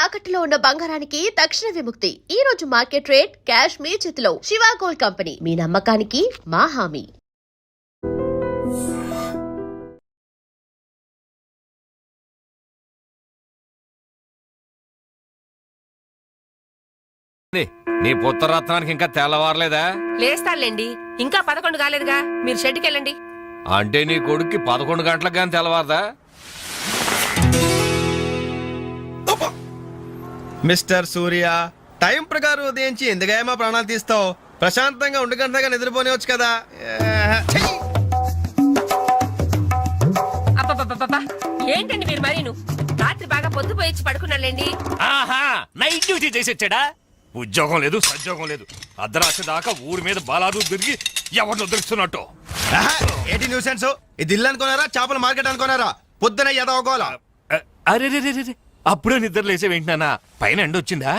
తాకట్టులో ఉన్న బంగారానికి తక్షణ విముక్తి. ఈ రోజు మార్కెట్ రేట్ క్యాష్ మీ చేతిలో. శివ గోల్డ్ కంపెనీ, మీ నమ్మకానికి మా హామీ. నీ పుత్రరత్నానికి ఇంకా తెల్లవారలేదా? లేస్తానులేండి, ఇంకా 11 కాలేదుగా. మీరు షెడ్కి వెళ్ళండి. అంటే నీ కొడుక్కి 11 గంటలకు కానీ తెల్లవారదా? మిస్టర్ సూర్య, టైం ప్రకారం ఉదయించి ఎందుకైనా ప్రాణాలు తీస్తావు? ప్రశాంతంగా 1 గంటగా నిద్రపోనివచ్చు కదా. అబ్బబ్బబ్బబ్బా, ఏంటండి మీరు మరీను? రాత్రి బాగా పొద్దుపోయి పడుకున్నాలేండి. ఆహా, నైట్ డ్యూటీ చేసి వచ్చాడా? ఉద్యోగం లేదు, సద్యోగం లేదు. అర్ధరాత్రి దాకా ఊరి మీద బాలాదు తిరిగి ఎవరిని వదిలిస్తున్నట్టు. ఏంటి న్యూసెన్స్? ఇది ఇల్లు అనుకున్నారా, చేపల మార్కెట్ అనుకున్నారా? పొద్దున ఎదవకోవాలా? అరే అప్పుడే నిద్ర లేసే వింటున్నానా? పైన ఎండ వచ్చిందా?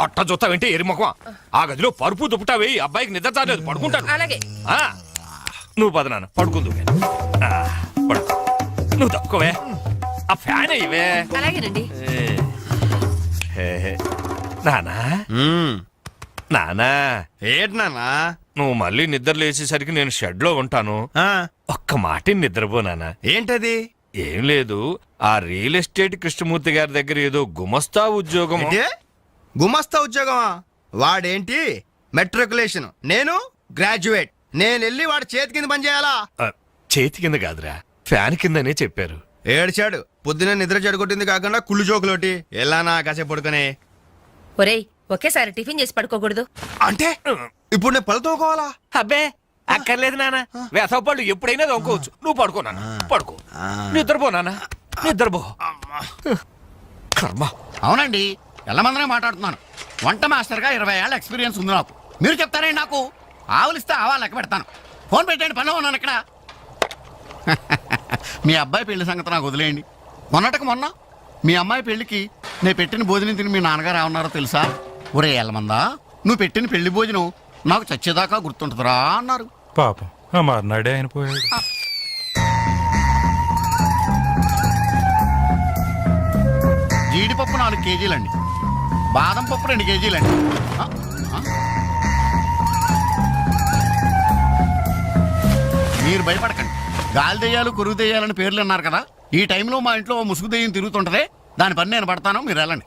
అట్ట చూస్తా వింటే ఎరిమొఖం. ఆ గదిలో పరుపు దుప్పటా వేయి, అబ్బాయికి నిద్ర చాలేదు, పడుకుంటాడు. అలాగే. నువ్వు పద నాన్న, పడుకుందు. పడుకో, నువ్వు తప్పుకోవే. ఆ ఫ్యాన్ అయ్యవే. అలాగేనండి. నానా నానా, ఏంటి నాన్నా? నువ్వు మళ్ళీ నిద్ర లేచేసరికి నేను షెడ్ లో ఉంటాను. ఒక్క మాట నిద్రపోనానా. ఏంటది? ఏం లేదు, ఆ రియల్ ఎస్టేట్ కృష్ణమూర్తి గారి దగ్గర ఏదో గుమస్తా ఉద్యోగం. గుమస్తా ఉద్యోగమా? వాడేంటి మెట్రికులేషన్, నేను గ్రాడ్యుయేట్. నేను వెళ్ళి వాడి చేతి కింద పని చేయాలా? చేతి కింద కాదురా, ఫ్యాన్ కిందనే చెప్పారు. ఏడ్చాడు. పొద్దున నిద్ర చెడగొట్టింది కాకుండా కుళ్ళు జోకులోటి. ఎలానా కాసేపు పడుకునే. ఒరేయ్, ఒకేసారి టిఫిన్ చేసి పడుకోకూడదు. అంటే ఇప్పుడు నేను పళ్ళతోకోవాలా? అబ్బే అక్కర్లేదు నాన్న, వేసవపళ్ళు ఎప్పుడైనా దొంగకోవచ్చు. నువ్వు పడుకో నాన్న, పడుకో. నిద్రపో నాన్న, నిద్రపో. కర్మ. అవునండి, ఎల్లమందనే మాట్లాడుతున్నాను. వంట మాస్టర్గా 20 ఏళ్ళ ఎక్స్పీరియన్స్ ఉంది నాకు. మీరు చెప్తారే నాకు? ఆవులిస్తే ఆవా లెక్క పెడతాను. ఫోన్ పెట్టండి, పనిలో ఉన్నాను ఇక్కడ. మీ అబ్బాయి పెళ్లి సంగతి నాకు వదిలేయండి. మొన్నటికి మొన్న మీ అమ్మాయి పెళ్లికి నేను పెట్టిన భోజనం తిని మీ నాన్నగారు ఏమన్నారో తెలుసా? ఒరే ఎల్లమందా, నువ్వు పెట్టిన పెళ్లి భోజనం నాకు చచ్చేదాకా గుర్తుంటుందిరా అన్నారు. పాపం ఆ మర్నాడే ఆయన పోయాడు. జీడిపప్పు 4 కేజీలండి, బాదం పప్పు 2 కేజీలండి. మీరు భయపడకండి. గాలి దెయ్యాలు, కురుగు దెయ్యాలని పేర్లు అన్నారు కదా. ఈ టైంలో మా ఇంట్లో ముసుగు దెయ్యం తిరుగుతుంటదే, దాని పని నేను పడతాను, మీరు వెళ్ళండి.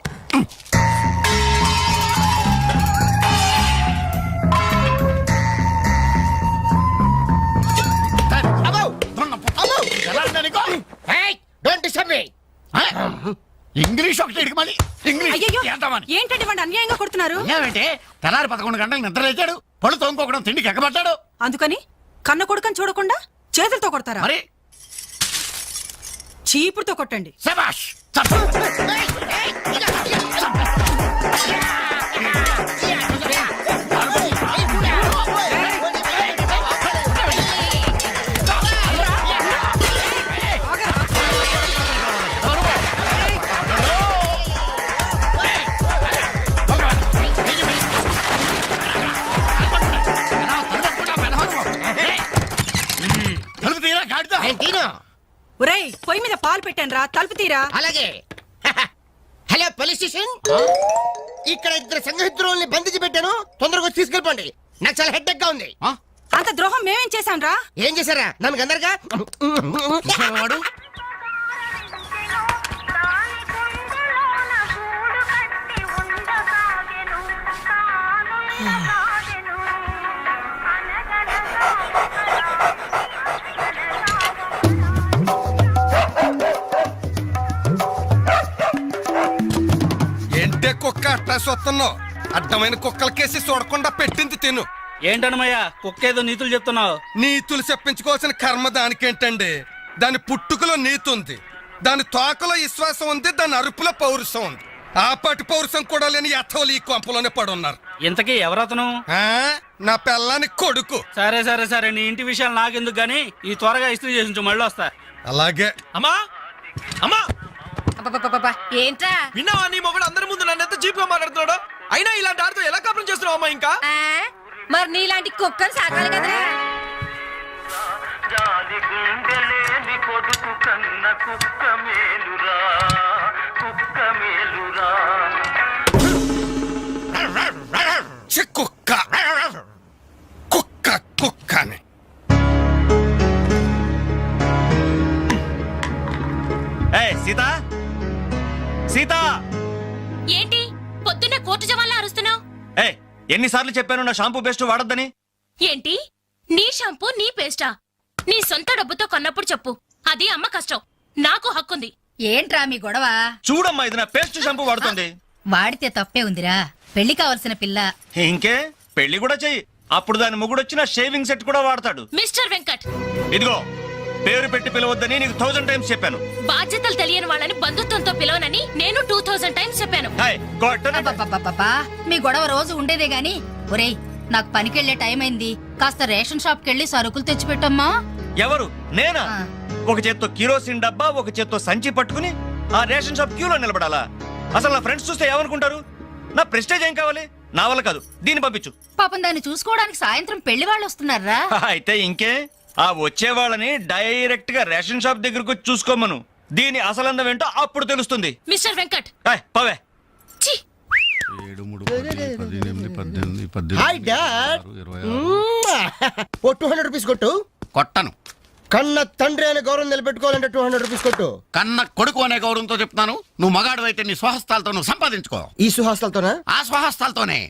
ఇంగ్లీష్ ఒకటి ఇడికి మళ్ళీ ఏంటండి వాడు అన్యాయంగా కొడుతున్నారు? ఏమంటే తెల్లారి 11 గంటలకు నిద్ర లేచాడు, పళ్ళు తోముకోకడం తిండికి ఎక్కబడ్డాడు. అందుకని కన్న కొడుకని చూడకుండా చేతులతో కొడతారా? మరి చీపురుతో కొట్టండి. శభాష్. ఒరేయ్, పొయ్యి మీద పాలు పెట్టాను రా, తలుపు తీరా. అలాగే. హలో పోలీస్ స్టేషన్, ఇక్కడ 2 సంఘహితుల్ని బంధించి పెట్టాను, తొందరగా వచ్చి తీసుకెళ్ళిపోండి. నాకు చాలా హెడ్ గా ఉంది. అంత ద్రోహం మేమేం చేశాం రా? ఏం చేశారా? నన్ను అందరుగా వాడు ఏంటే కుక్క అట్టా సొత్తున్నావు? అడ్డమైన కుక్కలకేసి చూడకుండా పెట్టింది తిను. ఏంటన్నమయ్యా కుక్కేదో నీతులు చెప్తున్నావు? నీతులు చెప్పించుకోవాల్సిన కర్మ దానికేంటండి? దాని పుట్టుకలో నీతి ఉంది, దాని తోకలో విశ్వాసం ఉంది, దాని అరుపులో పౌరుషం ఉంది. ఆ పాటి పౌరుషం కూడా లేని యథోలు ఈ కొంపలోనే పడున్నారు. ఇంతకీ ఎవరతను? నా పిల్లాని కొడుకు. సరే సరే సరే, నీ ఇంటి విషయాలు నాకెందుకు గానీ ఈ త్వరగా ఇస్త్రీ చేసి మళ్ళీ వస్తా. అలాగే. అమ్మా అమ్మా, ఏంట్రా? విన్నావా? నీ మొగుడు అందరి ముందు నన్ను ఎంత చీప్ గా మాట్లాడుతున్నాడు. అయినా ఇలాంటి ఆడితో ఎలా కాపురం చేస్తున్నావు అమ్మా? ఇంకా మరి నీలాంటి కుక్కలు సాకాలి కదరా. జాలి గుండెలేని కొడుకు కన్న కుక్క మేలురా, కుక్క మేలురా. సీత ఏంటి పొద్దున్నే కోర్టు జవాన్లా అరుస్తున్నావు? ఏ ఎన్నిసార్లు చెప్పాను నా షాంపూ బెస్ట్ వాడొద్దని? ఏంటి నీ షాంపూ నీ పేస్టా? నీ సొంత డబ్బుతో కొన్నప్పుడు చెప్పు, అది అమ్మ కష్టం, నాకు హక్కుంది. ఏంట్రా మీ గొడవ? చూడమ్మా ఇది నా పేస్ట్ షాంపూ వాడుతుంది. వాడితే తప్పే ఉందిరా, పెళ్లి కావలసిన పిల్ల. ఇంకే పెళ్లి కూడా చెయ్యి, అప్పుడు దాని మొగుడు వచ్చిన షేవింగ్ సెట్ కూడా వాడతాడు. మిస్టర్ వెంకట్, ఇదిగో పేరు పెట్టి పిలవద్దని నీకు 1000 టైమ్స్ చెప్పాను. బాధ్యతలు తెలియని వాళ్ళని బంధుత్వంతో పిలవనని నేను 2000 టైమ్స్ చెప్పాను. హాయ్ కొట్టను. అబ్బబ్బబ్బబ్బా, మీ గొడవ రోజు ఉండేదే గాని. ఒరేయ్, నాకు పనికెళ్లే టైం అయింది, కాస్త రేషన్ షాప్ కెళ్ళి సరుకులు తెచ్చిపెట్టమ్మా. ఎవరు? నేనా? ఆ. ఒక చేత్తో కిరోసిన్ డబ్బా, ఒక చేత్తో సంచి పట్టుకుని ఆ రేషన్ షాప్ క్యూలో నిలబడాలా? అసలు నా ఫ్రెండ్స్ చూస్తే ఏమనుకుంటారు? నా ప్రెస్టేజ్ ఏం కావాలి? నా వల్ల కాదు, దీన్ని పంపించు. పాపం దాన్ని చూసుకోవడానికి సాయంత్రం పెళ్లి వాళ్ళు వస్తున్నారా? అయితే ఇంకే ఆ వచ్చే వాళ్ళని డైరెక్ట్ గా రేషన్ షాప్ దగ్గరకు వచ్చి చూసుకోమను. దీని అసలందం ఏంటో అప్పుడు తెలుస్తుంది. మిస్టర్ వెంకట్, పవే. ఛీ! Hi dad. ఓ 200 రూపీస్ కొట్టు. కొట్టను. కన్న తండ్రి అనే గౌరవం నిలబెట్టుకోవాలంటే 200 రూపీస్ కొట్టు. కన్న కొడుకు అనే గౌరవంతో చెప్తాను. నువ్వు మగాడు అయితే నీ స్వహస్తాలతో నువ్వు సంపాదించుకో. ఈ సుహాస్తాలతోనా? ఆ స్వహస్తాలతోనే.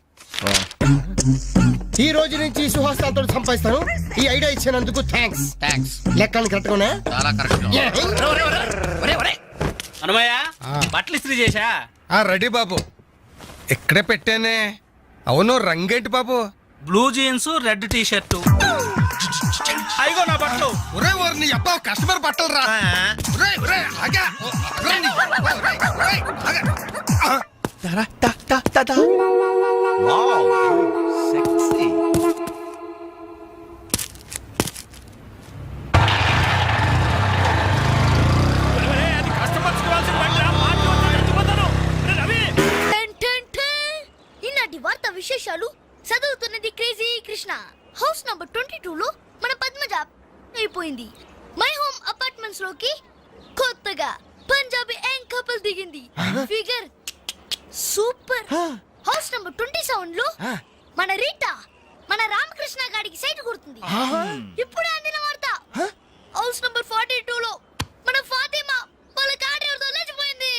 ఈ రోజు నుంచి ఈ సుహాస్తాలతో సంపాదిస్తాను. ఈ ఐడియా ఇచ్చినందుకు థ్యాంక్స్. థ్యాంక్స్. లెక్కలు కరెక్ట్ గా చాలా కరెక్ట్. అనుమయ్య బట్టలు ఇస్త్రీ చేశా? రెడీ బాబు, ఇక్కడే పెట్టానే. అవును, రంగేంటి బాబు? Blue jeans, red T shirt. అయిగో నా బట్టలు. ఒరే ఒరే, నీ అబ్బా కస్టమర్ బట్టలు రా. ఒరేయ్, ఒరేయ్, ఆగా. ఒరేయ్, నీ అబ్బా, ఒరేయ్, ఒరేయ్, ఆగా. ఈనాటి వార్త విశేషాలు చదువుతున్నది క్రేజీ కృష్ణ. హౌస్ నంబర్ 22 లో మన పద్మజ అయిపోయింది. మై హోమ్ అపార్ట్మెంట్స్ లోకి కొత్తగా పంజాబీ యాంగ్ కపుల్ దిగింది. Figure super. హౌస్ నంబర్ 27 లో మన రీటా మన రామకృష్ణ గాడికి సైట్ కొడుతుంది. ఇప్పుడు అందిన వార్త హౌస్ నంబర్ 42 లో మన ఫాతిమా వాళ్ళ కాడేరుతో లేచిపోయింది.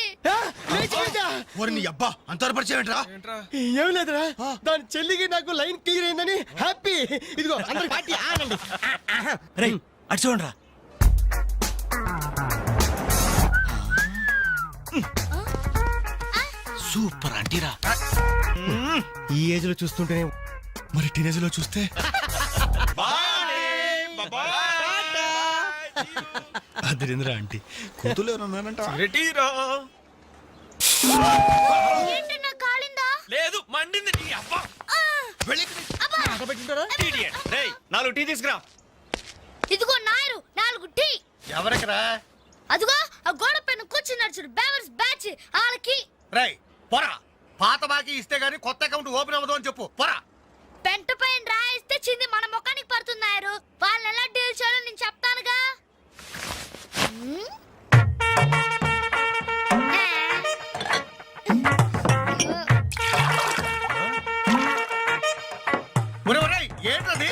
ఏం లేదురా, దాని చెల్లికి నాకు లైన్ క్లియర్ అయిందని హ్యాపీ. ఇదిగో అందరికి పార్టీ ఆనండి. అటు చూడండి రా. సూపర్ అంటీరా. ఈ ఏజ్ లో చూస్తుంటేనే మరి టీనేజ్ లో చూస్తే అదిరింద్రా ఆంటీ కూతురు ఎవరన్నారంట. ఏంటి నా కాలిందా? లేదు, మండింది నీ అబ్బా. రేయ్ 4 టీ తీసుకురా. ఇదిగో నాయరు 4 టీ. ఎవరికరా? అదిగో ఆ గోడ పైన కూర్చున్నాడు చూడు, బేవర్స్ బ్యాచ్ వాళ్ళకి. రై పోరా, పాత బాకీ ఇస్తే గానీ కొత్త అకౌంట్ ఓపెన్ అవ్వదు అని చెప్పు. పోరా. పెంట పైన రాయిస్తే చింది మన ముఖానికి పడుతున్నారు. వాళ్ళని ఎలా డీల్ చేయాలో నేను చెప్తానుగా. ఏంటది?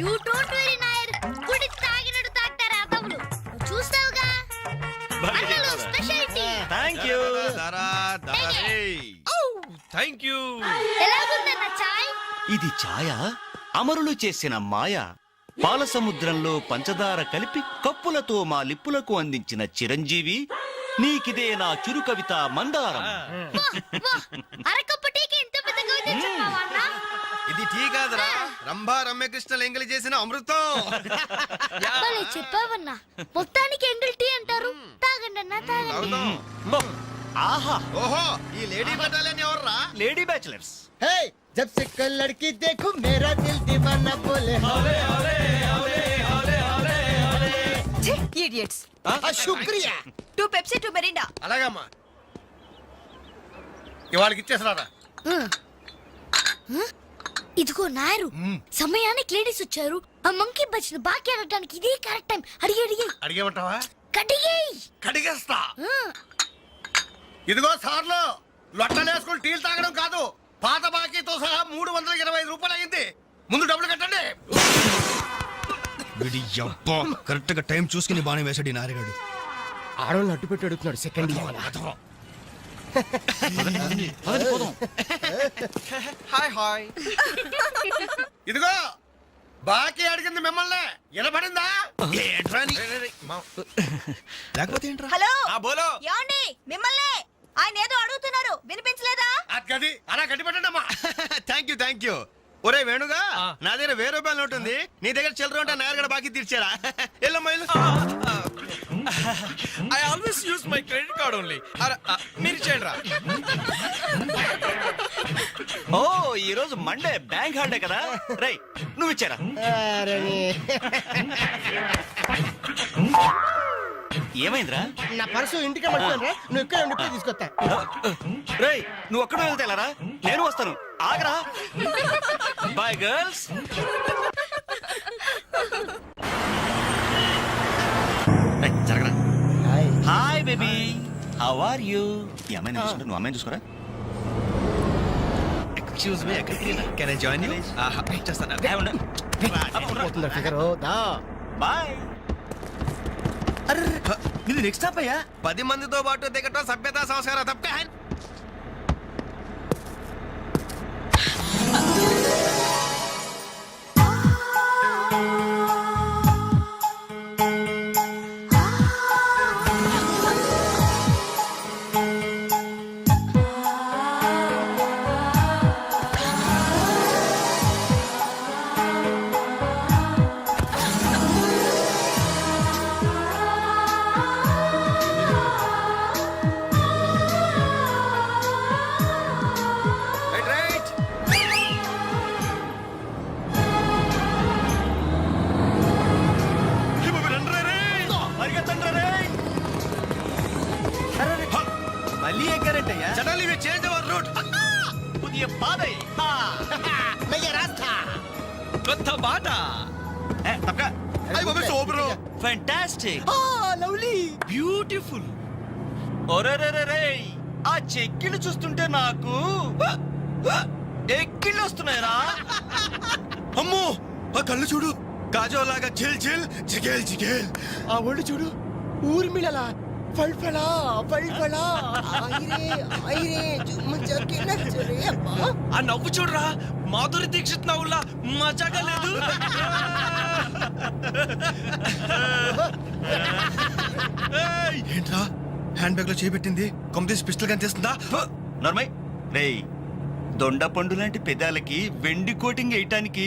యూ డోంట్ వరీ నాయర్, గుడి తాగినట్టు తాగుతారు అదవులు. చూస్తావుగా అన్నలు స్పెషాలిటీ. థాంక్యూ. Thank you. ఎలాగుందన్న చాయ్? ఇది ఛాయ అమరులు చేసిన మాయ. పాల సముద్రంలో పంచదార కలిపి కప్పులతో మా లిప్పులకు అందించిన చిరంజీవి, నీకిదే నా చురు కవిత మందారం. అరకప్పు టీకి ఇంత పెద్ద కవిత చెప్పావా అన్న? ఇది టీ కాదురా, రంభా రమ్యకృష్ణలు ఎంగిలి చేసిన అమృతం. భలే చెప్పావన్నా. మొత్తానికి ఎంగిల్ టీ అంటారు. తాగండి అన్న, తాగండి. ఆహా, ఓహో, ఈ లేడీ బటాలియన్ ఎవర్రా? Lady bachelors. హే, జబ్ సే కల్ లడ్కీ దేఖో మేరా దిల్ దీవానా బోలే హౌలే హౌలే హౌలే హౌలే హౌలే హౌలే. ఇడియట్స్. శుక్రియా. 2 పెప్సీ 2 మెరిండా. అలాగమ్మా, ఇవాళకి ఇచ్చేసరారా. ఇదిగో నాయరు, సమయానికి లేడీస్ వచ్చారు. ఆ మంకీ బచ్చిన బాకీ అడగడానికి ఇదే కరెక్ట్ టైం. అడిగి అడిగేమంటావా? కడిగేయ్. కడిగేస్తా. ఇదిగో సార్లు, లొట్టలేసుకుని టీలు తాగడం కాదు, పాత బాకీతో సహా 325 రూపాయలు అయింది. ముందు డబ్బులు కట్టండి. కరెక్ట్ గా టైం చూసుకుని బాగానే వేసాడు ఈ నారిగాడు. ఆడవాళ్ళని అడ్డు పెట్టి అడుగుతున్నాడు. సెకండ్ హాయ్ హాయ్ ఇదిగో బాకీ అడిగింది మిమ్మల్ని వినపడిందా? లేకపోతే ఏంట్రా హలో బోలో ఏమండి మిమ్మల్ని ఆయన ఏదో అడుగుతున్నారు వినిపించలేదా? గది అలా గట్టి పెట్టండమ్మా. థ్యాంక్ యూ ఒరే వేణుగా నా దగ్గర 1000 రూపాయల నోటు ఉంది, నీ దగ్గర చిల్లర ఉంటే నేరగడ బాకీ తీర్చారా? ఎల్లమ్మా ఇల్లు. I always use my credit card only. మీరు చేయండి రా. ఓ ఈ రోజు మండే బ్యాంక్ హాలిడే కదా. రై నువ్వు ఇచ్చారా? ఏమైందిరా? నా పర్సు ఇంటికే మర్చిపోయాను రా, నువ్వు ఇక్కడ ఉండి ఇప్పుడే తీసుకొస్తా. రేయ్ నువ్వు ఒక్కడే వెళ్తే వెళ్ళరా, నేను వస్తాను. ఆగరా. Boy girls. జరగరా. Hi baby, how are you? ఈ అమ్మాయిని చూసుకుంటే నువ్వు అమ్మాయిని చూసుకోరా. ఎక్స్క్యూజ్ మీ, ఎక్కడికి? Can I join you? చేస్తాను. పోతుందా ఫిగర్? దా బాయ్. ఇది నెక్స్ట్ స్టాప్ అయ్యా. 10 మందితో పాటు దిగటం సభ్యత సంస్కారం తప్పే. మళ్ళీ ఎక్కారంటయ్యా. Suddenly we change our route. పుదియ పాదై. నయ్య రాస్తా కొత్త బాట. తప్పక. అయ్య బాబే సూపర్. ఫ్యాంటాస్టిక్. Lovely beautiful. ఒరేరేరే, ఆ చెక్కిళ్ళు చూస్తుంటే నాకు ఎక్కిళ్ళు వస్తున్నాయరా. అమ్మో ఆ కళ్ళు చూడు, కాజోలాగా జిల్ జిల్ జిగేల్ జిగేల్. ఆ ఒళ్ళు చూడు, ఊర్మిళలా ఫల్ఫలా ఫల్ఫలా. ఐరే ఐరే జుమ్మ జకిన చరే అబ్బా. ఆ నవ్వు చూడరా, మాధురి దీక్షిత్ నవ్వులా మజాగా లేదు. ఏంట్రా హ్యాండ్ బ్యాగ్ లో చేపెట్టింది? కొమ్మతీసి పిస్టల్ కనిపిస్తుందా? నర్మయ్ రేయ్, దొండ పండు లాంటి పెదాలకి వెండి కోటింగ్ వేయటానికి